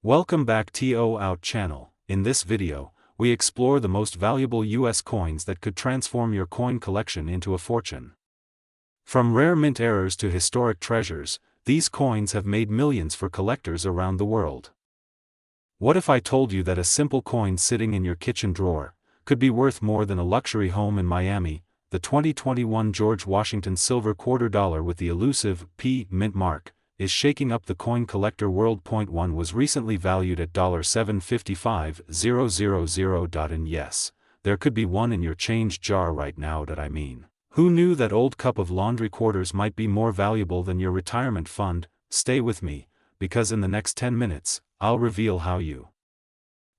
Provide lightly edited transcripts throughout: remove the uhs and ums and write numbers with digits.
Welcome back to our channel. In this video, we explore the most valuable US coins that could transform your coin collection into a fortune. From rare mint errors to historic treasures, these coins have made millions for collectors around the world. What if I told you that a simple coin sitting in your kitchen drawer could be worth more than a luxury home in Miami? The 2021 George Washington silver quarter dollar with the elusive P mint mark is shaking up the coin collector world. One was recently valued at $755,000. And yes, there could be one in your change jar right now. Who knew that old cup of laundry quarters might be more valuable than your retirement fund? Stay with me, because in the next 10 minutes, I'll reveal how you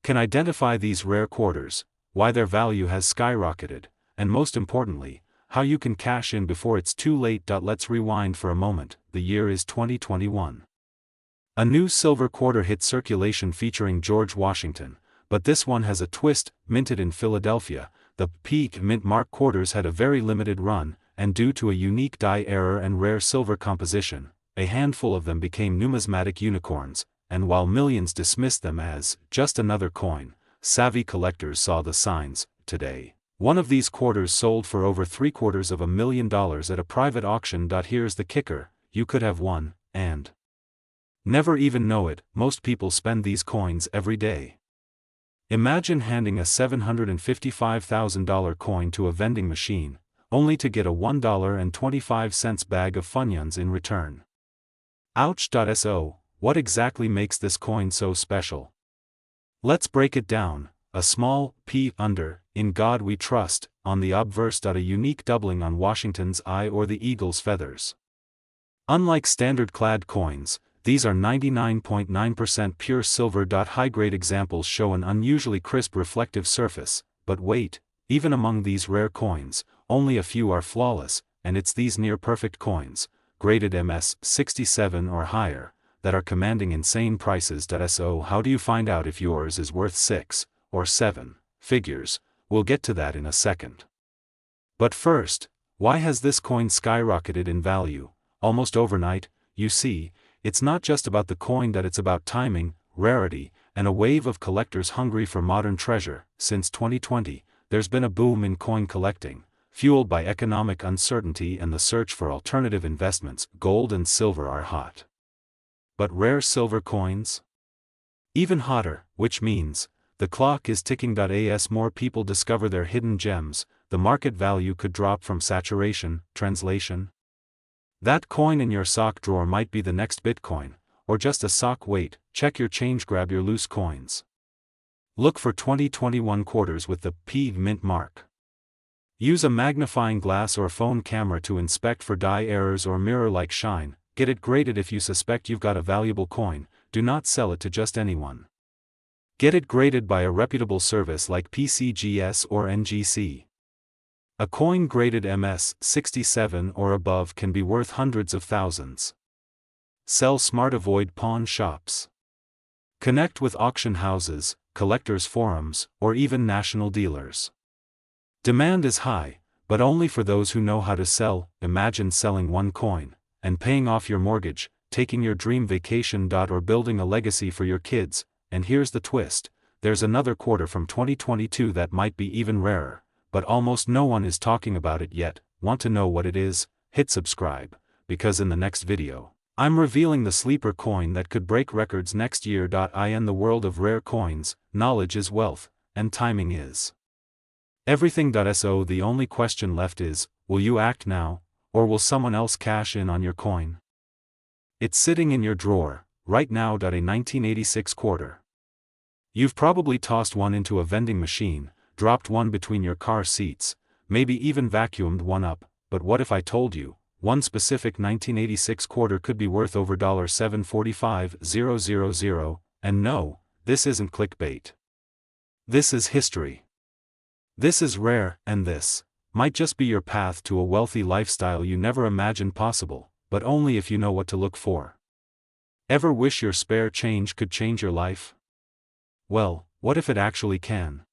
can identify these rare quarters, why their value has skyrocketed, and most importantly, how you can cash in before it's too late. Let's rewind for a moment. The year is 2021. A new silver quarter hit circulation featuring George Washington, but this one has a twist. Minted in Philadelphia, the P mint mark quarters had a very limited run, and due to a unique die error and rare silver composition, a handful of them became numismatic unicorns, and while millions dismissed them as just another coin, savvy collectors saw the signs. Today, one of these quarters sold for over $750,000 at a private auction. Here's the kicker: you could have one, and never even know it. Most people spend these coins every day. Imagine handing a $755,000 coin to a vending machine, only to get a $1.25 bag of Funyuns in return. Ouch. So, what exactly makes this coin so special? Let's break it down. A small P under, "In God We Trust," on the obverse. A unique doubling on Washington's eye or the eagle's feathers. Unlike standard clad coins, these are 99.9% pure silver. High-grade examples show an unusually crisp reflective surface, but wait, even among these rare coins, only a few are flawless, and it's these near-perfect coins, graded MS-67 or higher, that are commanding insane prices. So how do you find out if yours is worth 6 or 7 figures? We'll get to that in a second. But first, why has this coin skyrocketed in value, almost overnight? You see, it's not just about the coin. It's about timing, rarity, and a wave of collectors hungry for modern treasure. Since 2020, there's been a boom in coin collecting, fueled by economic uncertainty and the search for alternative investments. Gold and silver are hot. But rare silver coins? Even hotter, which means the clock is ticking. As more people discover their hidden gems, the market value could drop from saturation. Translation: that coin in your sock drawer might be the next Bitcoin, or just a sock. Wait, check your change. Grab your loose coins. Look for 2021 quarters with the P mint mark. Use a magnifying glass or phone camera to inspect for die errors or mirror-like shine. Get it graded if you suspect you've got a valuable coin. Do not sell it to just anyone. Get it graded by a reputable service like PCGS or NGC. A coin graded MS-67 or above can be worth hundreds of thousands. Sell smart. Avoid pawn shops. Connect with auction houses, collectors' forums, or even national dealers. Demand is high, but only for those who know how to sell. Imagine selling one coin and paying off your mortgage, taking your dream vacation. Or building a legacy for your kids. And here's the twist: there's another quarter from 2022 that might be even rarer, but almost no one is talking about it yet. Want to know what it is? Hit subscribe, because in the next video, I'm revealing the sleeper coin that could break records next year. In the world of rare coins, knowledge is wealth, and timing is everything. So the only question left is, will you act now, or will someone else cash in on your coin? It's sitting in your drawer right now. A 1986 quarter. You've probably tossed one into a vending machine, dropped one between your car seats, maybe even vacuumed one up. But what if I told you, one specific 1986 quarter could be worth over $745,000? And no, this isn't clickbait. This is history. This is rare, and this might just be your path to a wealthy lifestyle you never imagined possible, but only if you know what to look for. Ever wish your spare change could change your life? Well, what if it actually can?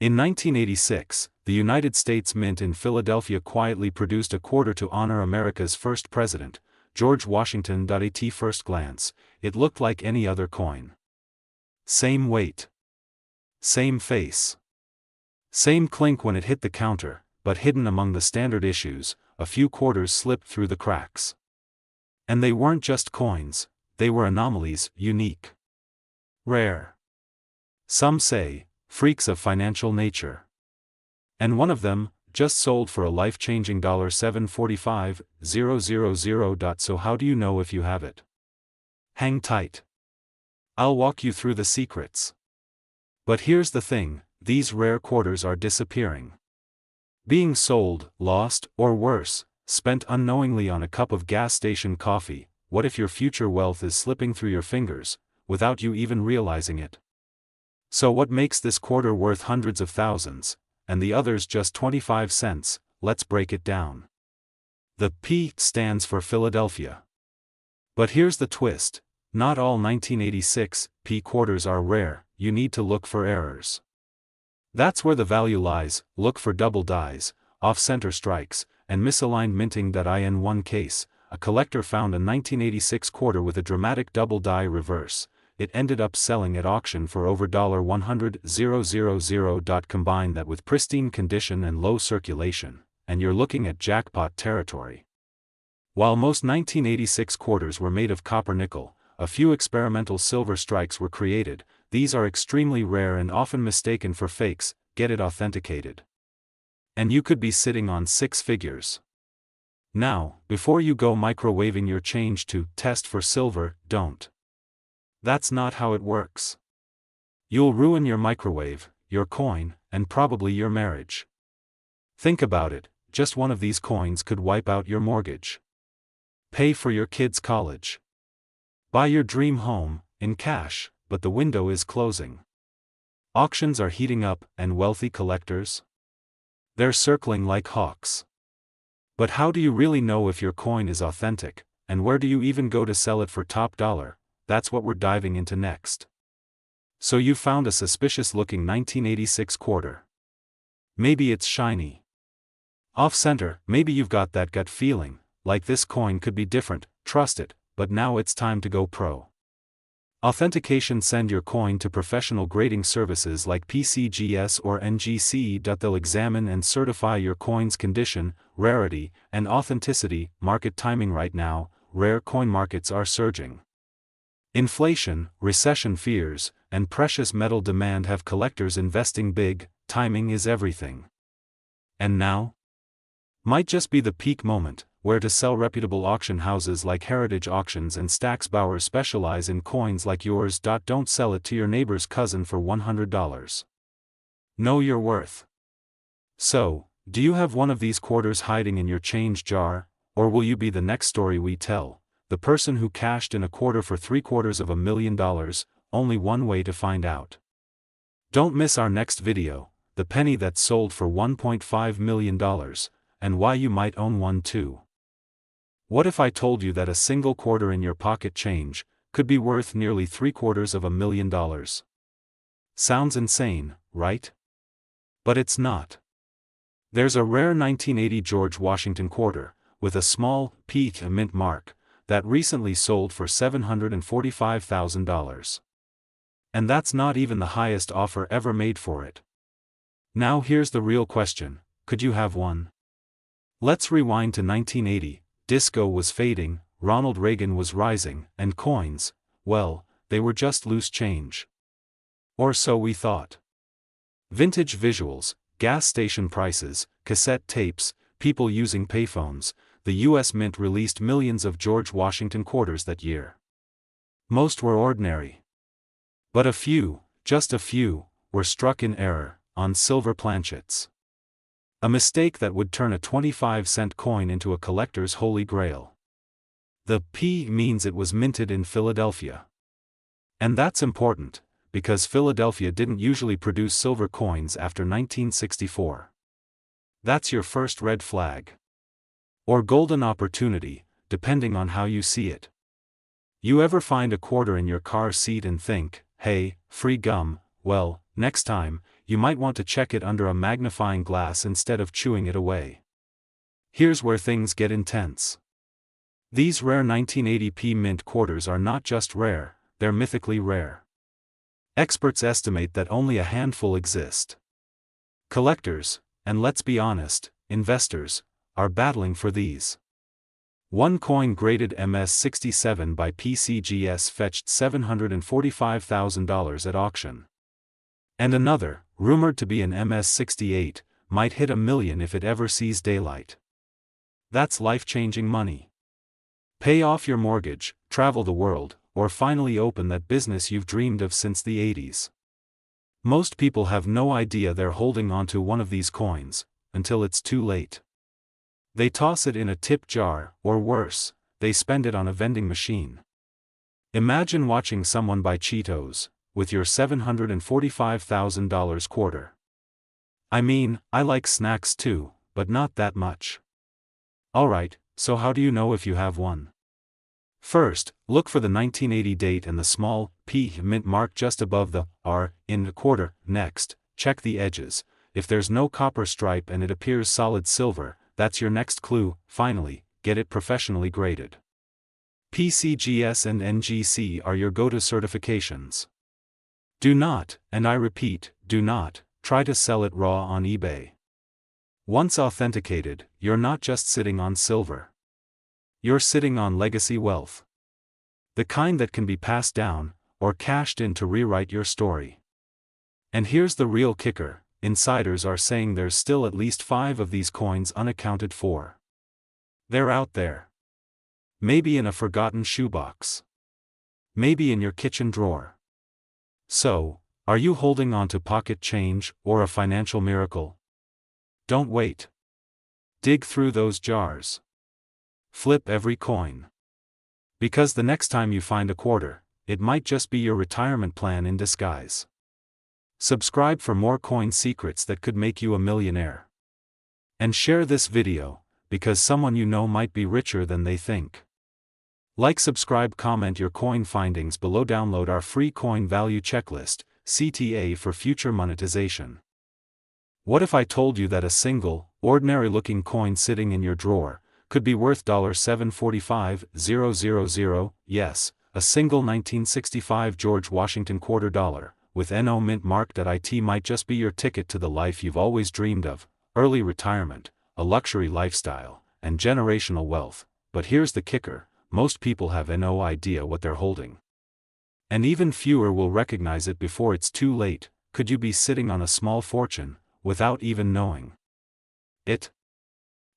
In 1986, the United States Mint in Philadelphia quietly produced a quarter to honor America's first president, George Washington. At first glance, it looked like any other coin. Same weight. Same face. Same clink when it hit the counter, but hidden among the standard issues, a few quarters slipped through the cracks. And they weren't just coins, they were anomalies, unique. Rare. Some say, freaks of financial nature. And one of them, just sold for a life-changing $745,000. So how do you know if you have it? Hang tight. I'll walk you through the secrets. But here's the thing, these rare quarters are disappearing. Being sold, lost, or worse, spent unknowingly on a cup of gas station coffee. What if your future wealth is slipping through your fingers, without you even realizing it? So what makes this quarter worth hundreds of thousands, and the others just 25 cents, let's break it down. The P stands for Philadelphia. But here's the twist, not all 1986 P quarters are rare, you need to look for errors. That's where the value lies, look for double dies, off-center strikes, and misaligned minting. In one case, a collector found a 1986 quarter with a dramatic double die reverse. It ended up selling at auction for over $100,000. Combine that with pristine condition and low circulation, and you're looking at jackpot territory. While most 1986 quarters were made of copper nickel, a few experimental silver strikes were created. These are extremely rare and often mistaken for fakes. Get it authenticated. And you could be sitting on six figures. Now, before you go microwaving your change to test for silver, don't. That's not how it works. You'll ruin your microwave, your coin, and probably your marriage. Think about it, just one of these coins could wipe out your mortgage. Pay for your kids' college. Buy your dream home, in cash, but the window is closing. Auctions are heating up, and wealthy collectors? They're circling like hawks. But how do you really know if your coin is authentic, and where do you even go to sell it for top dollar? That's what we're diving into next. So you found a suspicious-looking 1986 quarter. Maybe it's shiny. Off-center, maybe you've got that gut feeling, like this coin could be different, trust it, but now it's time to go pro. Authentication. Send your coin to professional grading services like PCGS or NGC. They'll examine and certify your coin's condition, rarity, and authenticity. Market timing. Right now, rare coin markets are surging. Inflation, recession fears, and precious metal demand have collectors investing big. Timing is everything. And now? Might just be the peak moment, where to sell. Reputable auction houses like Heritage Auctions and Stack's Bauer specialize in coins like yours. Don't sell it to your neighbor's cousin for $100. Know your worth. So, do you have one of these quarters hiding in your change jar, or will you be the next story we tell? The person who cashed in a quarter for $750,000, only one way to find out. Don't miss our next video, the penny that sold for $1.5 million, and why you might own one too. What if I told you that a single quarter in your pocket change could be worth nearly $750,000? Sounds insane, right? But it's not. There's a rare 1980 George Washington quarter, with a small P mint mark, that recently sold for $745,000. And that's not even the highest offer ever made for it. Now here's the real question, could you have one? Let's rewind to 1980, disco was fading, Ronald Reagan was rising, and coins, well, they were just loose change. Or so we thought. Vintage visuals, gas station prices, cassette tapes, people using payphones, the US Mint released millions of George Washington quarters that year. Most were ordinary. But a few, just a few, were struck in error, on silver planchets. A mistake that would turn a 25-cent coin into a collector's holy grail. The P means it was minted in Philadelphia. And that's important, because Philadelphia didn't usually produce silver coins after 1964. That's your first red flag. Or golden opportunity, depending on how you see it. You ever find a quarter in your car seat and think, hey, free gum? Well, next time, you might want to check it under a magnifying glass instead of chewing it away. Here's where things get intense. These rare 1980p mint quarters are not just rare, they're mythically rare. Experts estimate that only a handful exist. Collectors, and let's be honest, investors, are battling for these. One coin graded MS-67 by PCGS fetched $745,000 at auction. And another, rumored to be an MS-68, might hit $1 million if it ever sees daylight. That's life-changing money. Pay off your mortgage, travel the world, or finally open that business you've dreamed of since the 80s. Most people have no idea they're holding onto one of these coins, until it's too late. They toss it in a tip jar, or worse, they spend it on a vending machine. Imagine watching someone buy Cheetos with your $745,000 quarter. I mean, I like snacks too, but not that much. Alright, so how do you know if you have one? First, look for the 1980 date and the small P mint mark just above the R in the quarter. Next, check the edges. If there's no copper stripe and it appears solid silver, that's your next clue. Finally, get it professionally graded. PCGS and NGC are your go-to certifications. Do not, and I repeat, do not, try to sell it raw on eBay. Once authenticated, you're not just sitting on silver. You're sitting on legacy wealth. The kind that can be passed down, or cashed in to rewrite your story. And here's the real kicker, insiders are saying there's still at least 5 of these coins unaccounted for. They're out there. Maybe in a forgotten shoebox. Maybe in your kitchen drawer. So, are you holding on to pocket change, or a financial miracle? Don't wait. Dig through those jars. Flip every coin. Because the next time you find a quarter, it might just be your retirement plan in disguise. Subscribe for more coin secrets that could make you a millionaire. And share this video, because someone you know might be richer than they think. Like, subscribe, comment your coin findings below. Download our free coin value checklist, CTA, for future monetization. What if I told you that a single, ordinary-looking coin sitting in your drawer could be worth $745,000? Yes, a single 1965 George Washington quarter dollar, with NO mint marked at IT, might just be your ticket to the life you've always dreamed of: early retirement, a luxury lifestyle, and generational wealth. But here's the kicker: most people have no idea what they're holding. And even fewer will recognize it before it's too late. Could you be sitting on a small fortune, without even knowing it?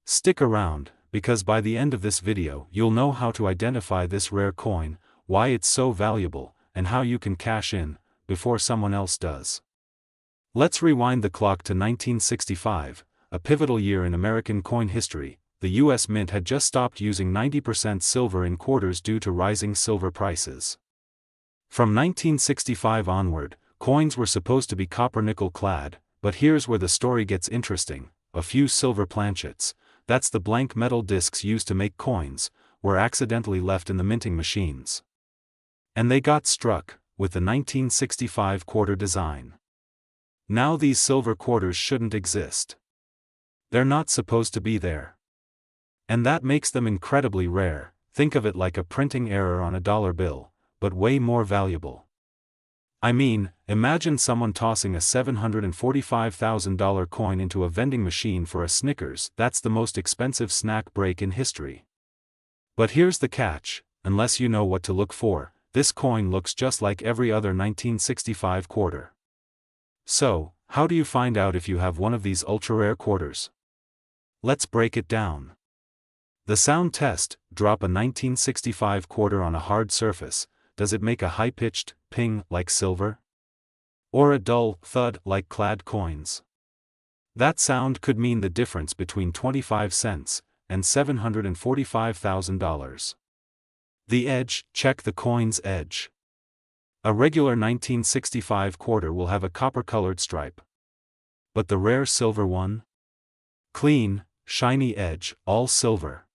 Stick around, because by the end of this video you'll know how to identify this rare coin, why it's so valuable, and how you can cash in before someone else does. Let's rewind the clock to 1965, a pivotal year in American coin history. The U.S. Mint had just stopped using 90% silver in quarters due to rising silver prices. From 1965 onward, coins were supposed to be copper-nickel clad, but here's where the story gets interesting: a few silver planchets, that's the blank metal discs used to make coins, were accidentally left in the minting machines. And they got struck with the 1965 quarter design. Now these silver quarters shouldn't exist. They're not supposed to be there. And that makes them incredibly rare. Think of it like a printing error on a dollar bill, but way more valuable. I mean, imagine someone tossing a $745,000 coin into a vending machine for a Snickers. That's the most expensive snack break in history. But here's the catch: unless you know what to look for, this coin looks just like every other 1965 quarter. So, how do you find out if you have one of these ultra-rare quarters? Let's break it down. The sound test: drop a 1965 quarter on a hard surface. Does it make a high-pitched ping like silver? Or a dull thud like clad coins? That sound could mean the difference between 25 cents and $745,000. The edge: check the coin's edge. A regular 1965 quarter will have a copper-colored stripe. But the rare silver one? Clean, shiny edge, all silver.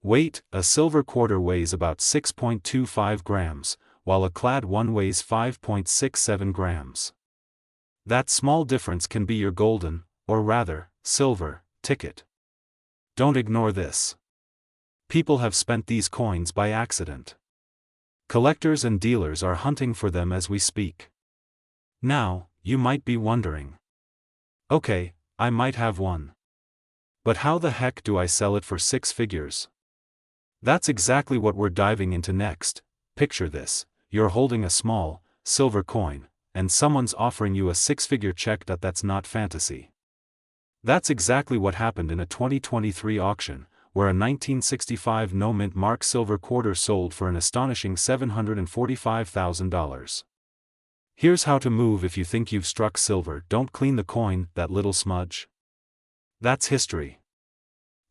Weight: a silver quarter weighs about 6.25 grams, while a clad one weighs 5.67 grams. That small difference can be your golden, or rather, silver, ticket. Don't ignore this. People have spent these coins by accident. Collectors and dealers are hunting for them as we speak. Now, you might be wondering. Okay, I might have one. But how the heck do I sell it for six figures? That's exactly what we're diving into next. Picture this: you're holding a small, silver coin, and someone's offering you a six-figure check. That's not fantasy. That's exactly what happened in a 2023 auction, where a 1965 no-mint mark silver quarter sold for an astonishing $745,000. Here's how to move if you think you've struck silver. Don't clean the coin, that little smudge. That's history.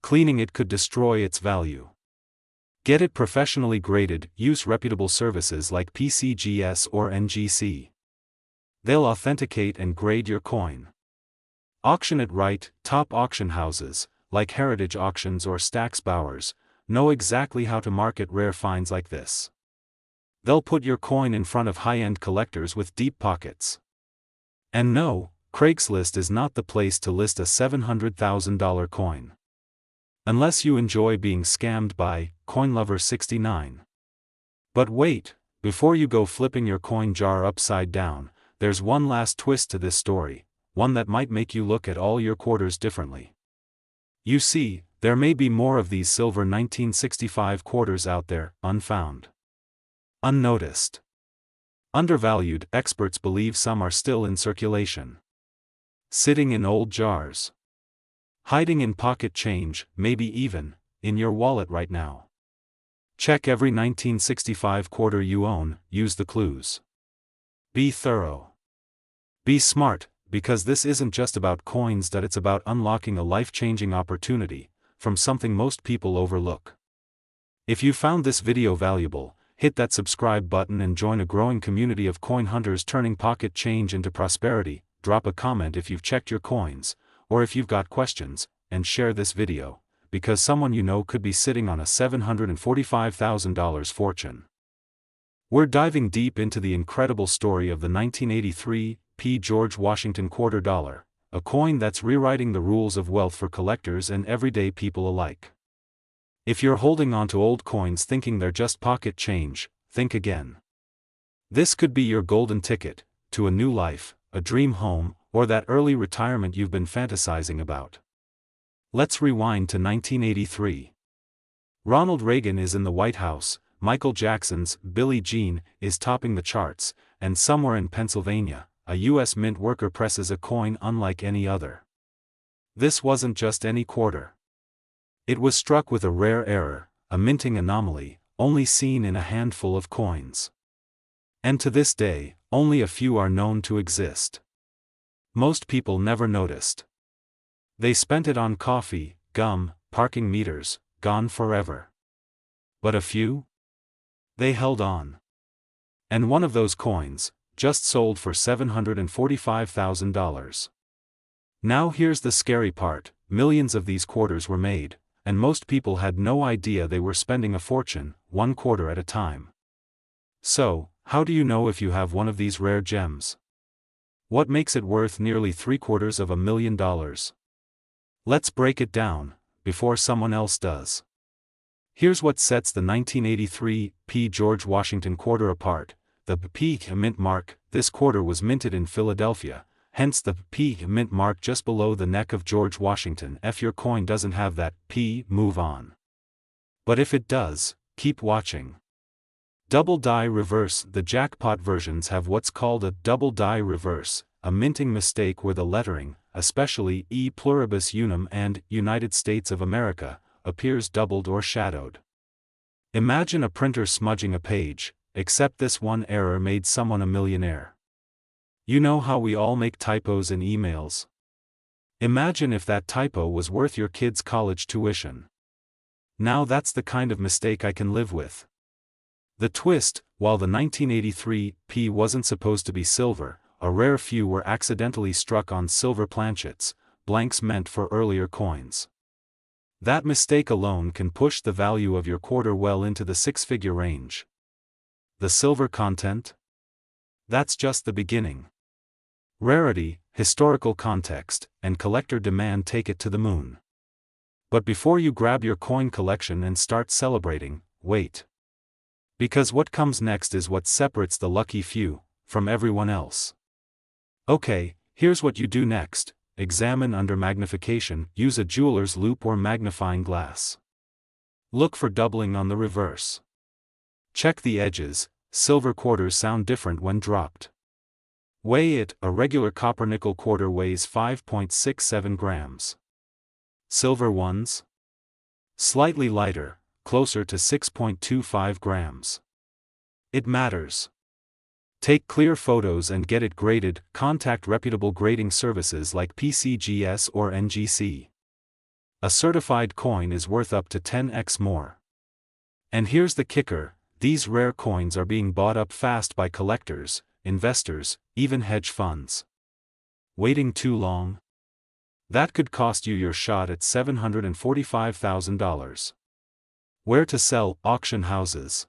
Cleaning it could destroy its value. Get it professionally graded. Use reputable services like PCGS or NGC. They'll authenticate and grade your coin. Auction it right. Top auction houses, like Heritage Auctions or Stack's Bowers, know exactly how to market rare finds like this. They'll put your coin in front of high-end collectors with deep pockets. And no, Craigslist is not the place to list a $700,000 coin. Unless you enjoy being scammed by CoinLover69. But wait, before you go flipping your coin jar upside down, there's one last twist to this story, one that might make you look at all your quarters differently. You see, there may be more of these silver 1965 quarters out there, unfound. Unnoticed. Undervalued. Experts believe some are still in circulation. Sitting in old jars. Hiding in pocket change, maybe even in your wallet right now. Check every 1965 quarter you own. Use the clues. Be thorough. Be smart, because this isn't just about coins. It's about unlocking a life-changing opportunity from something most people overlook. If you found this video valuable, hit that subscribe button and join a growing community of coin hunters turning pocket change into prosperity. Drop a comment if you've checked your coins, or if you've got questions, and share this video, because someone you know could be sitting on a $745,000 fortune. We're diving deep into the incredible story of the 1983 George Washington quarter dollar, a coin that's rewriting the rules of wealth for collectors and everyday people alike. If you're holding on to old coins thinking they're just pocket change, think again. This could be your golden ticket to a new life, a dream home, or that early retirement you've been fantasizing about. Let's rewind to 1983. Ronald Reagan is in the White House, Michael Jackson's Billie Jean is topping the charts, and somewhere in Pennsylvania, a U.S. mint worker presses a coin unlike any other. This wasn't just any quarter. It was struck with a rare error, a minting anomaly, only seen in a handful of coins. And to this day, only a few are known to exist. Most people never noticed. They spent it on coffee, gum, parking meters, gone forever. But a few? They held on. And one of those coins just sold for $745,000. Now here's the scary part: millions of these quarters were made, and most people had no idea they were spending a fortune, one quarter at a time. So, how do you know if you have one of these rare gems? What makes it worth nearly $750,000? Let's break it down, before someone else does. Here's what sets the 1983 George Washington quarter apart: the P mint mark. This quarter was minted in Philadelphia, hence the P mint mark just below the neck of George Washington. If your coin doesn't have that P, move on. But if it does, keep watching. Double die reverse. The jackpot versions have what's called a double die reverse, a minting mistake where the lettering, especially E pluribus unum and United States of America, appears doubled or shadowed. Imagine a printer smudging a page, except this one error made someone a millionaire. You know how we all make typos in emails? Imagine if that typo was worth your kid's college tuition. Now that's the kind of mistake I can live with. The twist: while the 1983 P wasn't supposed to be silver, a rare few were accidentally struck on silver planchets, blanks meant for earlier coins. That mistake alone can push the value of your quarter well into the six-figure range. The silver content? That's just the beginning. Rarity, historical context, and collector demand take it to the moon. But before you grab your coin collection and start celebrating, wait. Because what comes next is what separates the lucky few from everyone else. Okay, here's what you do next. Examine under magnification, use a jeweler's loupe or magnifying glass. Look for doubling on the reverse. Check the edges, silver quarters sound different when dropped. Weigh it, a regular copper-nickel quarter weighs 5.67 grams. Silver ones? Slightly lighter, closer to 6.25 grams. It matters. Take clear photos and get it graded. Contact reputable grading services like PCGS or NGC. A certified coin is worth up to 10x more. And here's the kicker, these rare coins are being bought up fast by collectors, investors, even hedge funds. Waiting too long? That could cost you your shot at $745,000. Where to sell? Auction houses.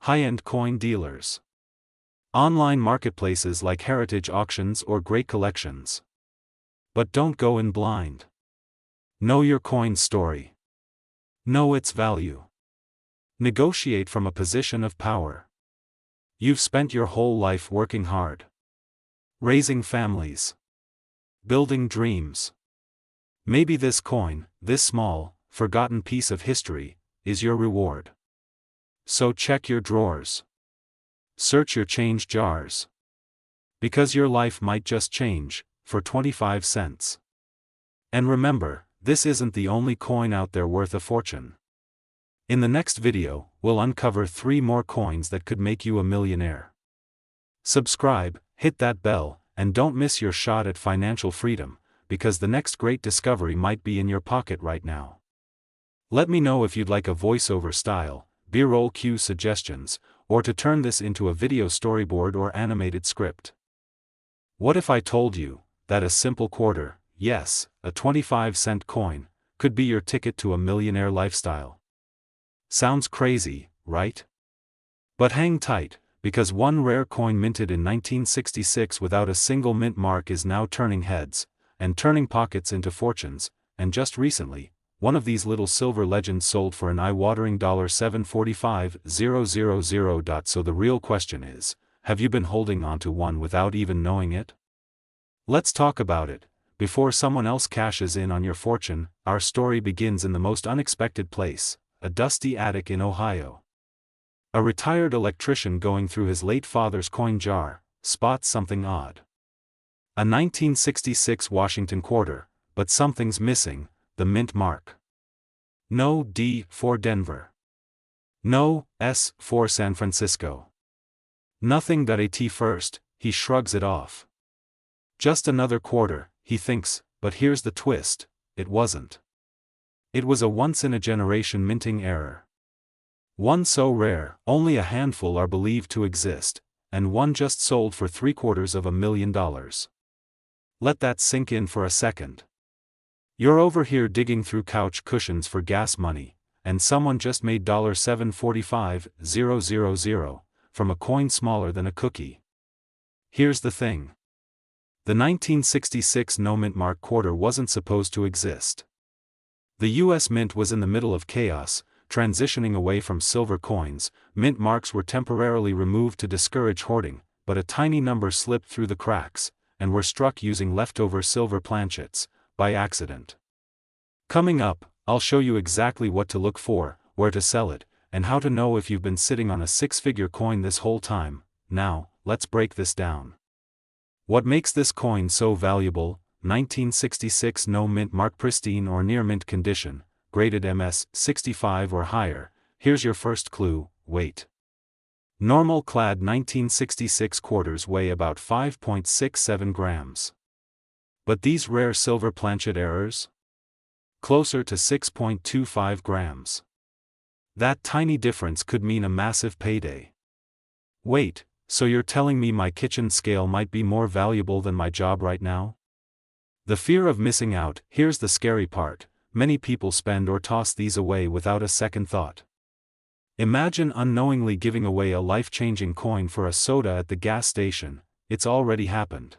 High-end coin dealers. Online marketplaces like Heritage Auctions or Great Collections. But don't go in blind. Know your coin's story. Know its value. Negotiate from a position of power. You've spent your whole life working hard. Raising families. Building dreams. Maybe this coin, this small, forgotten piece of history, is your reward. So check your drawers. Search your change jars. Because your life might just change, for 25 cents. And remember, this isn't the only coin out there worth a fortune. In the next video, we'll uncover 3 more coins that could make you a millionaire. Subscribe, hit that bell, and don't miss your shot at financial freedom, because the next great discovery might be in your pocket right now. Let me know if you'd like a voiceover style, B-roll cue suggestions, or to turn this into a video storyboard or animated script. What if I told you that a simple quarter, yes, a 25-cent coin, could be your ticket to a millionaire lifestyle? Sounds crazy, right? But hang tight, because one rare coin minted in 1966 without a single mint mark is now turning heads, and turning pockets into fortunes, and just recently, one of these little silver legends sold for an eye-watering $745,000. So the real question is, have you been holding onto one without even knowing it? Let's talk about it. Before someone else cashes in on your fortune, our story begins in the most unexpected place, a dusty attic in Ohio. A retired electrician going through his late father's coin jar spots something odd. A 1966 Washington quarter, but something's missing, the mint mark. No D for Denver. No S for San Francisco. Nothing. At first, he shrugs it off. Just another quarter, he thinks, but here's the twist, it wasn't. It was a once-in-a-generation minting error. One so rare, only a handful are believed to exist, and one just sold for $750,000. Let that sink in for a second. You're over here digging through couch cushions for gas money, and someone just made $745,000 from a coin smaller than a cookie. Here's the thing. The 1966 no-mint mark quarter wasn't supposed to exist. The U.S. Mint was in the middle of chaos, transitioning away from silver coins. Mint marks were temporarily removed to discourage hoarding, but a tiny number slipped through the cracks, and were struck using leftover silver planchets, by accident. Coming up, I'll show you exactly what to look for, where to sell it, and how to know if you've been sitting on a 6-figure coin this whole time. Now, let's break this down. What makes this coin so valuable? 1966 no mint mark, pristine or near mint condition, graded MS 65 or higher. Here's your first clue, weight. Normal clad 1966 quarters weigh about 5.67 grams. But these rare silver planchet errors? Closer to 6.25 grams. That tiny difference could mean a massive payday. Wait, so you're telling me my kitchen scale might be more valuable than my job right now? The fear of missing out. Here's the scary part, many people spend or toss these away without a second thought. Imagine unknowingly giving away a life-changing coin for a soda at the gas station. It's already happened.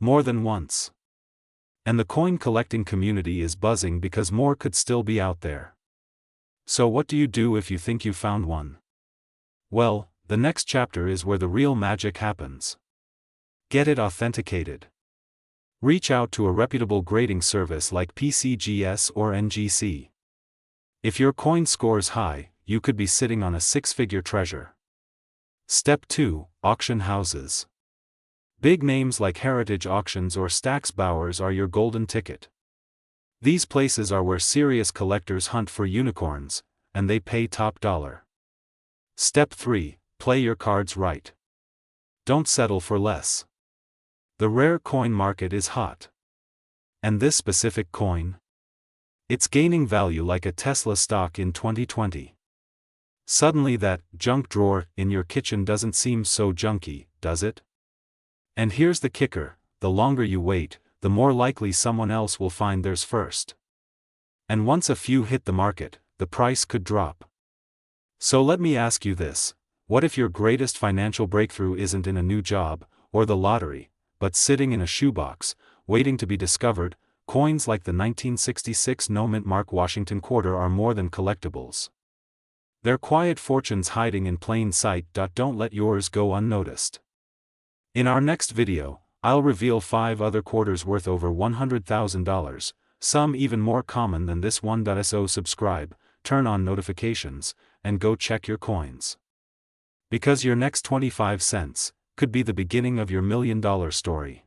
More than once. And the coin collecting community is buzzing because more could still be out there. So what do you do if you think you found one? Well, the next chapter is where the real magic happens. Get it authenticated. Reach out to a reputable grading service like PCGS or NGC. If your coin scores high, you could be sitting on a six-figure treasure. Step 2. Auction houses. Big names like Heritage Auctions or Stax Bowers are your golden ticket. These places are where serious collectors hunt for unicorns, and they pay top dollar. Step 3. Play your cards right. Don't settle for less. The rare coin market is hot. And this specific coin? It's gaining value like a Tesla stock in 2020. Suddenly that junk drawer in your kitchen doesn't seem so junky, does it? And here's the kicker: the longer you wait, the more likely someone else will find theirs first. And once a few hit the market, the price could drop. So let me ask you this: what if your greatest financial breakthrough isn't in a new job, or the lottery, but sitting in a shoebox, waiting to be discovered? Coins like the 1966 no-mint Mark Washington quarter are more than collectibles. They're quiet fortunes hiding in plain sight. Don't let yours go unnoticed. In our next video, I'll reveal 5 other quarters worth over $100,000, some even more common than this one. So subscribe, turn on notifications, and go check your coins. Because your next 25 cents could be the beginning of your $1 million story.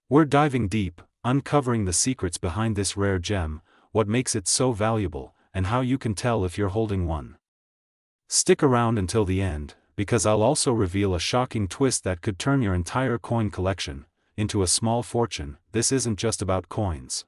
We're diving deep, uncovering the secrets behind this rare gem, what makes it so valuable, and how you can tell if you're holding one. Stick around until the end, because I'll also reveal a shocking twist that could turn your entire coin collection into a small fortune. This isn't just about coins.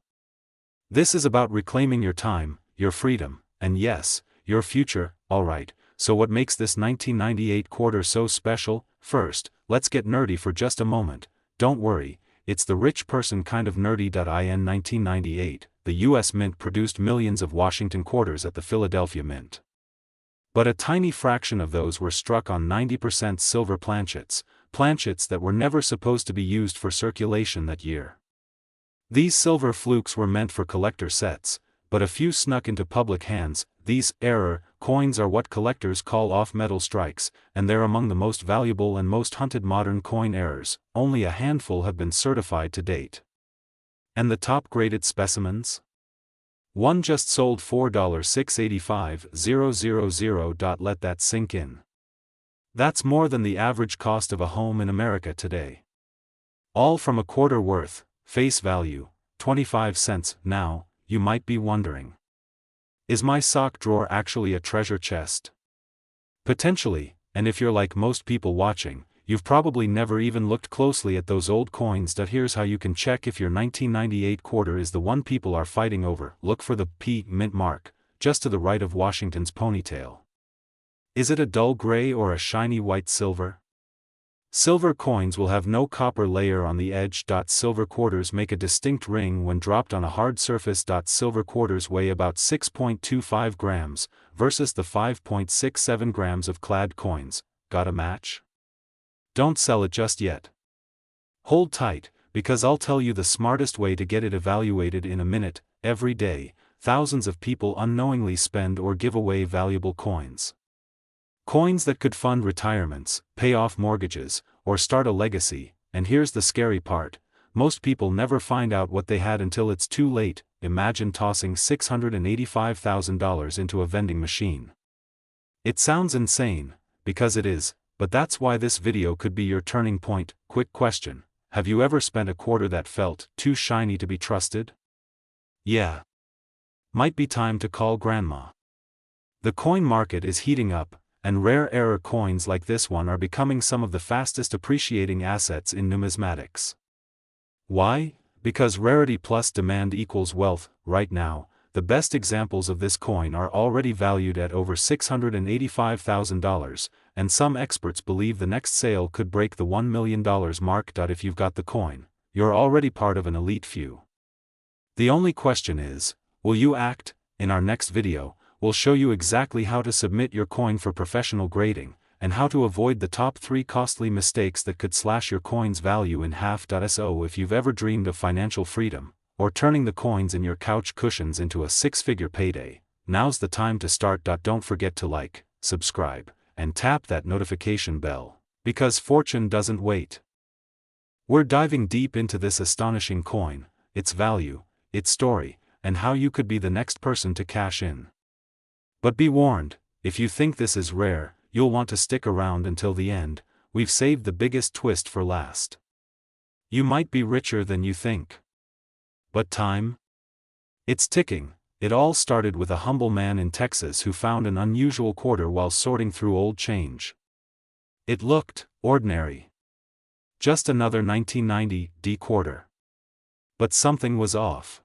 This is about reclaiming your time, your freedom, and yes, your future. Alright, so what makes this 1998 quarter so special? First, let's get nerdy for just a moment. Don't worry, it's the rich person kind of nerdy. In 1998, the US Mint produced millions of Washington quarters at the Philadelphia Mint. But a tiny fraction of those were struck on 90% silver planchets that were never supposed to be used for circulation that year. These silver flukes were meant for collector sets, but a few snuck into public hands. These error coins are what collectors call off-metal strikes, and they're among the most valuable and most hunted modern coin errors. Only a handful have been certified to date. And the top-graded specimens? One just sold $4,685,000. Let that sink in. That's more than the average cost of a home in America today. All from a quarter worth, face value, 25 cents. Now, you might be wondering, is my sock drawer actually a treasure chest? Potentially, and if you're like most people watching, you've probably never even looked closely at those old coins. Here's how you can check if your 1998 quarter is the one people are fighting over. Look for the P mint mark, just to the right of Washington's ponytail. Is it a dull gray or a shiny white silver? Silver coins will have no copper layer on the edge. Silver quarters make a distinct ring when dropped on a hard surface. Silver quarters weigh about 6.25 grams, versus the 5.67 grams of clad coins. Got a match? Don't sell it just yet. Hold tight, because I'll tell you the smartest way to get it evaluated in a minute. Every day, thousands of people unknowingly spend or give away valuable coins. Coins that could fund retirements, pay off mortgages, or start a legacy. And here's the scary part: most people never find out what they had until it's too late. Imagine tossing $685,000 into a vending machine. It sounds insane, because it is, but that's why this video could be your turning point. Quick question: have you ever spent a quarter that felt too shiny to be trusted? Yeah. Might be time to call grandma. The coin market is heating up, and rare error coins like this one are becoming some of the fastest appreciating assets in numismatics. Why? Because rarity plus demand equals wealth. Right now, the best examples of this coin are already valued at over $685,000, and some experts believe the next sale could break the $1 million mark. If you've got the coin, you're already part of an elite few. The only question is, will you act? In our next video, we'll show you exactly how to submit your coin for professional grading, and how to avoid the top 3 costly mistakes that could slash your coin's value in half. So if you've ever dreamed of financial freedom, or turning the coins in your couch cushions into a 6-figure payday, now's the time to start. Don't forget to like, subscribe, and tap that notification bell, because fortune doesn't wait. We're diving deep into this astonishing coin, its value, its story, and how you could be the next person to cash in. But be warned, if you think this is rare, you'll want to stick around until the end. We've saved the biggest twist for last. You might be richer than you think. But time? It's ticking. It all started with a humble man in Texas who found an unusual quarter while sorting through old change. It looked ordinary. Just another 1990 quarter. But something was off.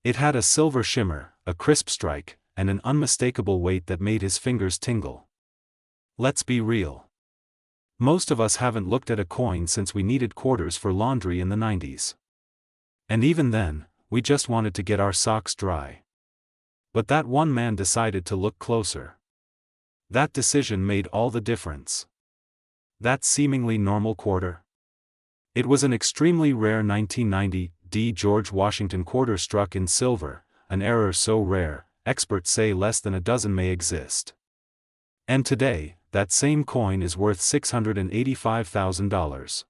It had a silver shimmer, a crisp strike, and an unmistakable weight that made his fingers tingle. Let's be real. Most of us haven't looked at a coin since we needed quarters for laundry in the 90s. And even then, we just wanted to get our socks dry. But that one man decided to look closer. That decision made all the difference. That seemingly normal quarter? It was an extremely rare 1990 George Washington quarter struck in silver, an error so rare, experts say less than a dozen may exist. And today, that same coin is worth $685,000.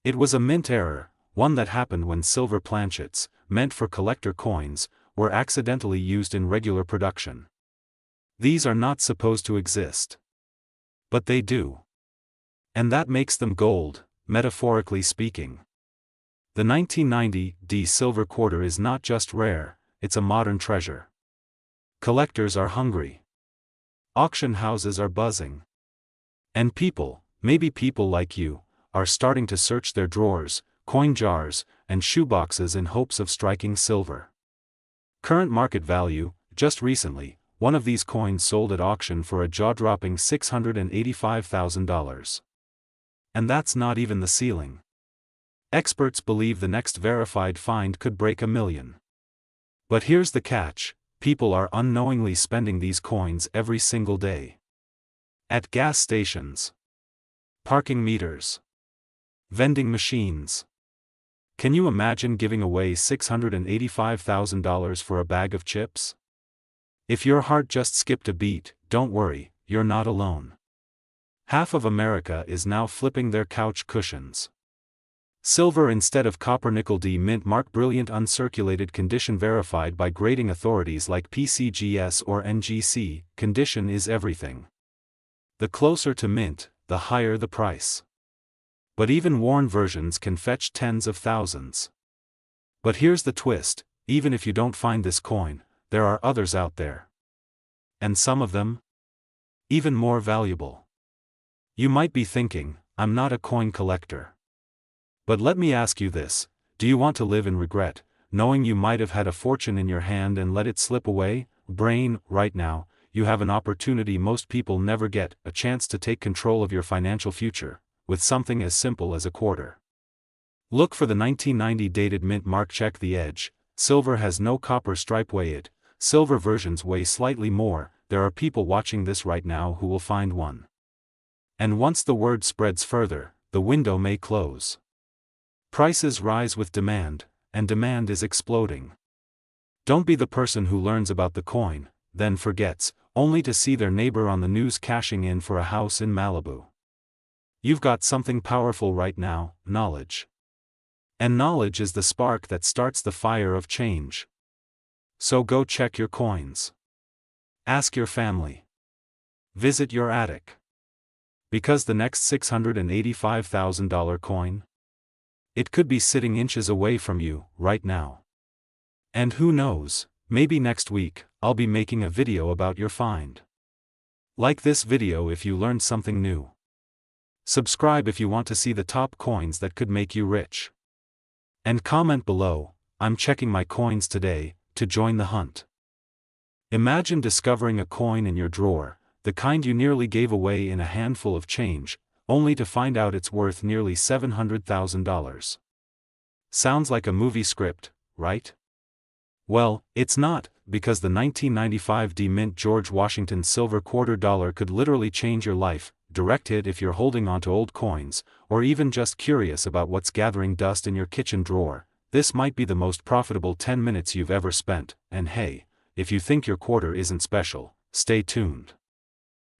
It was a mint error, one that happened when silver planchets, meant for collector coins, were accidentally used in regular production. These are not supposed to exist. But they do. And that makes them gold, metaphorically speaking. The 1990 silver quarter is not just rare, it's a modern treasure. Collectors are hungry. Auction houses are buzzing. And people, maybe people like you, are starting to search their drawers, coin jars, and shoeboxes in hopes of striking silver. Current market value, just recently, one of these coins sold at auction for a jaw-dropping $685,000. And that's not even the ceiling. Experts believe the next verified find could break $1 million. But here's the catch, people are unknowingly spending these coins every single day. At gas stations. Parking meters. Vending machines. Can you imagine giving away $685,000 for a bag of chips? If your heart just skipped a beat, don't worry, you're not alone. Half of America is now flipping their couch cushions. Silver instead of copper. Nickel D mint mark brilliant uncirculated condition verified by grading authorities like PCGS or NGC. Condition is everything. The closer to mint, the higher the price. But even worn versions can fetch tens of thousands. But here's the twist, even if you don't find this coin, there are others out there. And some of them? Even more valuable. You might be thinking, I'm not a coin collector. But let me ask you this, do you want to live in regret, knowing you might have had a fortune in your hand and let it slip away? Brain, right now, you have an opportunity most people never get, a chance to take control of your financial future, with something as simple as a quarter. Look for the 1990 dated mint mark. Check the edge. Silver has no copper stripe. Weigh it. Silver versions weigh slightly more. There are people watching this right now who will find one. And once the word spreads further, the window may close. Prices rise with demand, and demand is exploding. Don't be the person who learns about the coin, then forgets, only to see their neighbor on the news cashing in for a house in Malibu. You've got something powerful right now, knowledge. And knowledge is the spark that starts the fire of change. So go check your coins. Ask your family. Visit your attic. Because the next $685,000 coin? It could be sitting inches away from you, right now. And who knows, maybe next week, I'll be making a video about your find. Like this video if you learned something new. Subscribe if you want to see the top coins that could make you rich. And comment below, I'm checking my coins today, to join the hunt. Imagine discovering a coin in your drawer, the kind you nearly gave away in a handful of change, only to find out it's worth nearly $700,000. Sounds like a movie script, right? Well, it's not, because the 1995 mint George Washington silver quarter dollar could literally change your life. Direct hit if you're holding onto old coins, or even just curious about what's gathering dust in your kitchen drawer. This might be the most profitable 10 minutes you've ever spent, and hey, if you think your quarter isn't special, stay tuned.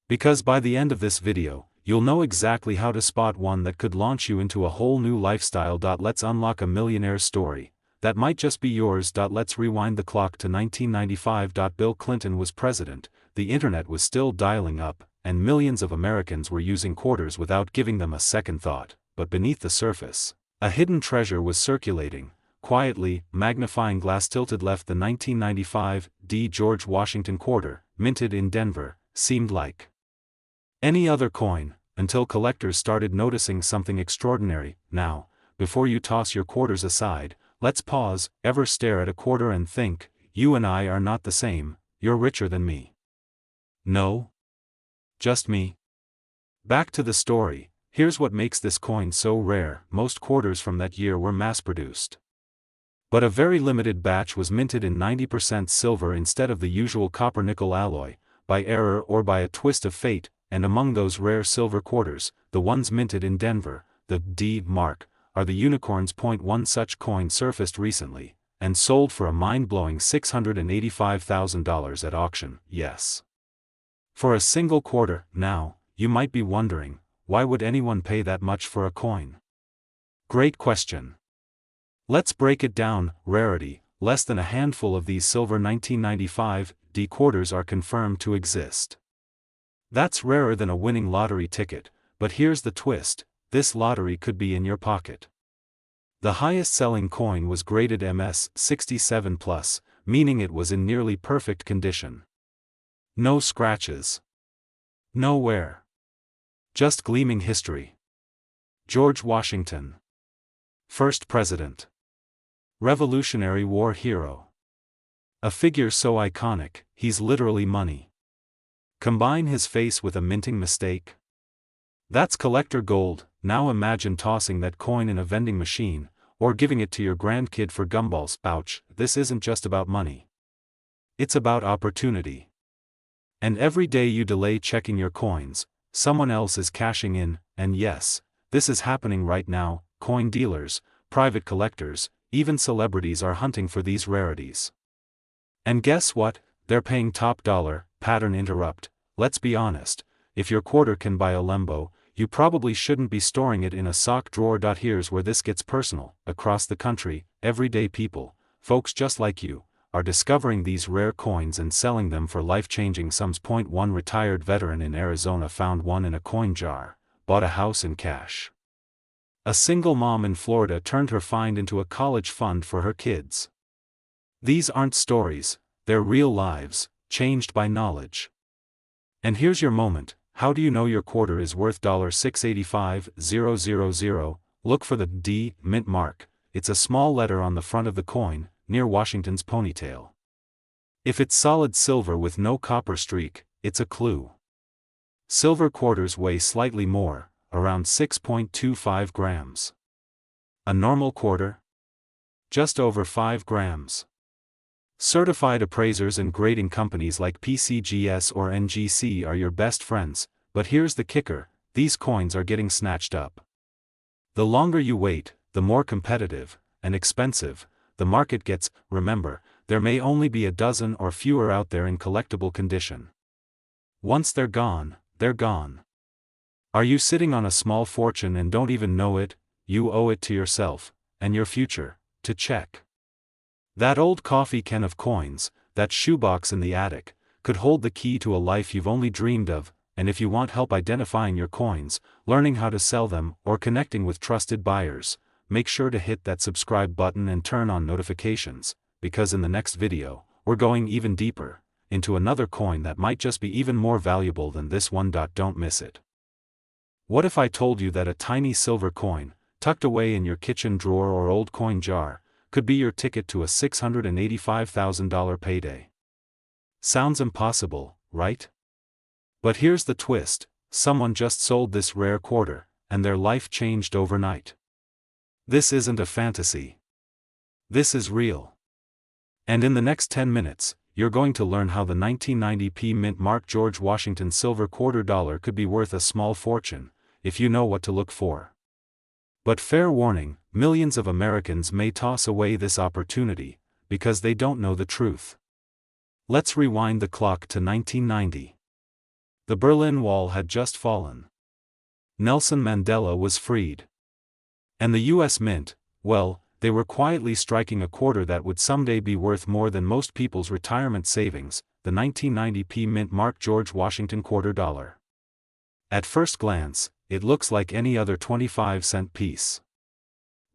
Because by the end of this video, you'll know exactly how to spot one that could launch you into a whole new lifestyle. Let's unlock a millionaire's story that might just be yours. Let's rewind the clock to 1995. Bill Clinton was president, the internet was still dialing up, and millions of Americans were using quarters without giving them a second thought. But beneath the surface, a hidden treasure was circulating. Quietly, magnifying glass tilted left. The 1995 George Washington quarter, minted in Denver, seemed like any other coin, until collectors started noticing something extraordinary. Now, before you toss your quarters aside, let's pause. Ever stare at a quarter and think, you and I are not the same, you're richer than me? No? Just me? Back to the story. Here's what makes this coin so rare. Most quarters from that year were mass-produced. But a very limited batch was minted in 90% silver instead of the usual copper-nickel alloy, by error or by a twist of fate. And among those rare silver quarters, the ones minted in Denver, the D mark, are the unicorns. One such coin surfaced recently, and sold for a mind-blowing $685,000 at auction. Yes. For a single quarter. Now, you might be wondering, why would anyone pay that much for a coin? Great question. Let's break it down. Rarity: less than a handful of these silver 1995 D quarters are confirmed to exist. That's rarer than a winning lottery ticket, but here's the twist: this lottery could be in your pocket. The highest selling coin was graded MS 67+, meaning it was in nearly perfect condition. No scratches. No wear. Just gleaming history. George Washington. First president. Revolutionary War hero. A figure so iconic, he's literally money. Combine his face with a minting mistake? That's collector gold. Now imagine tossing that coin in a vending machine, or giving it to your grandkid for gumballs. Ouch, this isn't just about money. It's about opportunity. And every day you delay checking your coins, someone else is cashing in. And yes, this is happening right now. Coin dealers, private collectors, even celebrities are hunting for these rarities. And guess what? They're paying top dollar. Pattern interrupt. Let's be honest, if your quarter can buy a Lambo, you probably shouldn't be storing it in a sock drawer. Here's where this gets personal. Across the country, everyday people, folks just like you, are discovering these rare coins and selling them for life-changing sums. One retired veteran in Arizona found one in a coin jar, bought a house in cash. A single mom in Florida turned her find into a college fund for her kids. These aren't stories, they're real lives, changed by knowledge. And here's your moment. How do you know your quarter is worth $685,000? Look for the D mint mark. It's a small letter on the front of the coin, near Washington's ponytail. If it's solid silver with no copper streak, it's a clue. Silver quarters weigh slightly more, around 6.25 grams. A normal quarter? Just over 5 grams. Certified appraisers and grading companies like PCGS or NGC are your best friends, but here's the kicker: these coins are getting snatched up. The longer you wait, the more competitive and expensive the market gets. Remember, there may only be a dozen or fewer out there in collectible condition. Once they're gone, they're gone. Are you sitting on a small fortune and don't even know it? You owe it to yourself and your future to check. That old coffee can of coins, that shoebox in the attic, could hold the key to a life you've only dreamed of. And if you want help identifying your coins, learning how to sell them, or connecting with trusted buyers, make sure to hit that subscribe button and turn on notifications, because in the next video, we're going even deeper into another coin that might just be even more valuable than this one. Don't miss it. What if I told you that a tiny silver coin, tucked away in your kitchen drawer or old coin jar, could be your ticket to a $685,000 payday? Sounds impossible, right? But here's the twist: someone just sold this rare quarter, and their life changed overnight. This isn't a fantasy. This is real. And in the next 10 minutes, you're going to learn how the 1990 mint mark George Washington silver quarter dollar could be worth a small fortune, if you know what to look for. But fair warning, millions of Americans may toss away this opportunity, because they don't know the truth. Let's rewind the clock to 1990. The Berlin Wall had just fallen. Nelson Mandela was freed. And the US Mint, well, they were quietly striking a quarter that would someday be worth more than most people's retirement savings, the 1990p Mint marked George Washington quarter dollar. At first glance, it looks like any other 25-cent piece.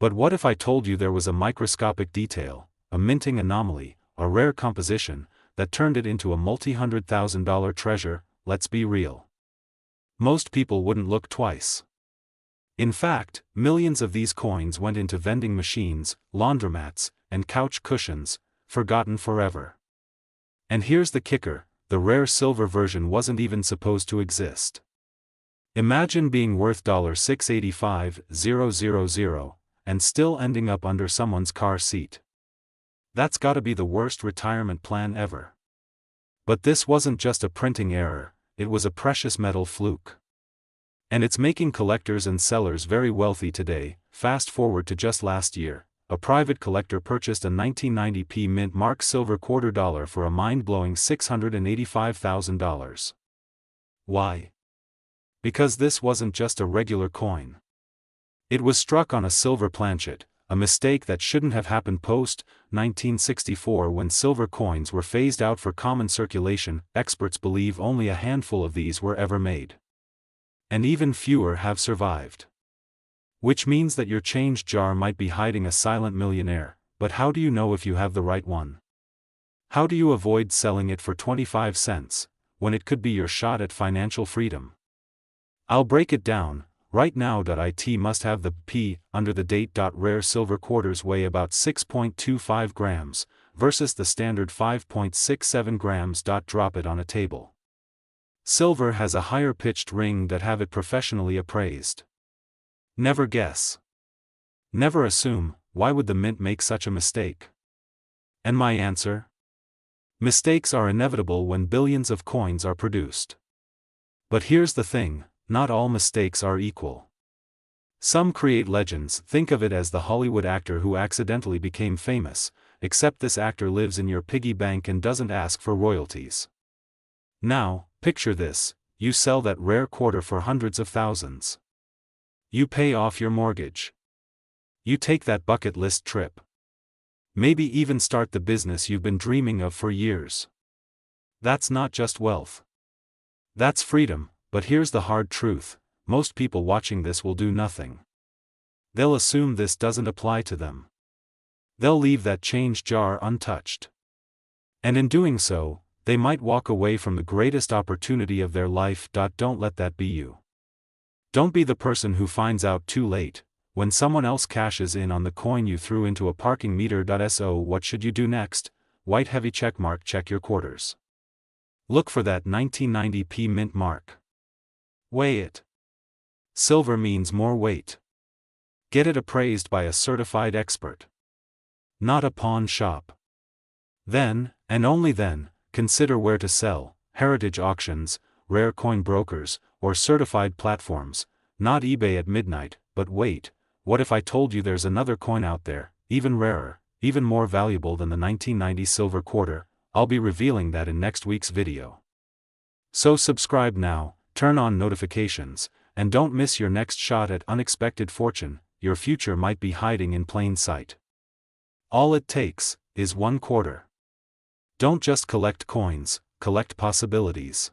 But what if I told you there was a microscopic detail, a minting anomaly, a rare composition, that turned it into a multi-$100,000 treasure? Let's be real. Most people wouldn't look twice. In fact, millions of these coins went into vending machines, laundromats, and couch cushions, forgotten forever. And here's the kicker, the rare silver version wasn't even supposed to exist. Imagine being worth $685,000 and still ending up under someone's car seat. That's gotta be the worst retirement plan ever. But this wasn't just a printing error, it was a precious metal fluke. And it's making collectors and sellers very wealthy today. Fast forward to just last year, a private collector purchased a 1990p mint mark silver quarter dollar for a mind-blowing $685,000. Why? Because this wasn't just a regular coin. It was struck on a silver planchet, a mistake that shouldn't have happened post-1964 when silver coins were phased out for common circulation. Experts believe only a handful of these were ever made. And even fewer have survived. Which means that your change jar might be hiding a silent millionaire, but how do you know if you have the right one? How do you avoid selling it for 25 cents, when it could be your shot at financial freedom? I'll break it down. Right now. It must have the P under the date. Rare silver quarters weigh about 6.25 grams, versus the standard 5.67 grams. Drop it on a table. Silver has a higher pitched ring that have it professionally appraised. Never guess. Never assume. Why would the mint make such a mistake? And my answer? Mistakes are inevitable when billions of coins are produced. But here's the thing. Not all mistakes are equal. Some create legends. Think of it as the Hollywood actor who accidentally became famous, except this actor lives in your piggy bank and doesn't ask for royalties. Now, picture this, you sell that rare quarter for hundreds of thousands. You pay off your mortgage. You take that bucket list trip. Maybe even start the business you've been dreaming of for years. That's not just wealth. That's freedom. But here's the hard truth, most people watching this will do nothing. They'll assume this doesn't apply to them. They'll leave that change jar untouched. And in doing so, they might walk away from the greatest opportunity of their life. Don't let that be you. Don't be the person who finds out too late, when someone else cashes in on the coin you threw into a parking meter. So what should you do next? White heavy checkmark. Check your quarters. Look for that 1990p mint mark. Weigh it. Silver means more weight. Get it appraised by a certified expert. Not a pawn shop. Then, and only then, consider where to sell: heritage auctions, rare coin brokers, or certified platforms. Not eBay at midnight. But wait, what if I told you there's another coin out there, even rarer, even more valuable than the 1990 silver quarter? I'll be revealing that in next week's video. So subscribe now. Turn on notifications, and don't miss your next shot at unexpected fortune. Your future might be hiding in plain sight. All it takes is one quarter. Don't just collect coins, collect possibilities.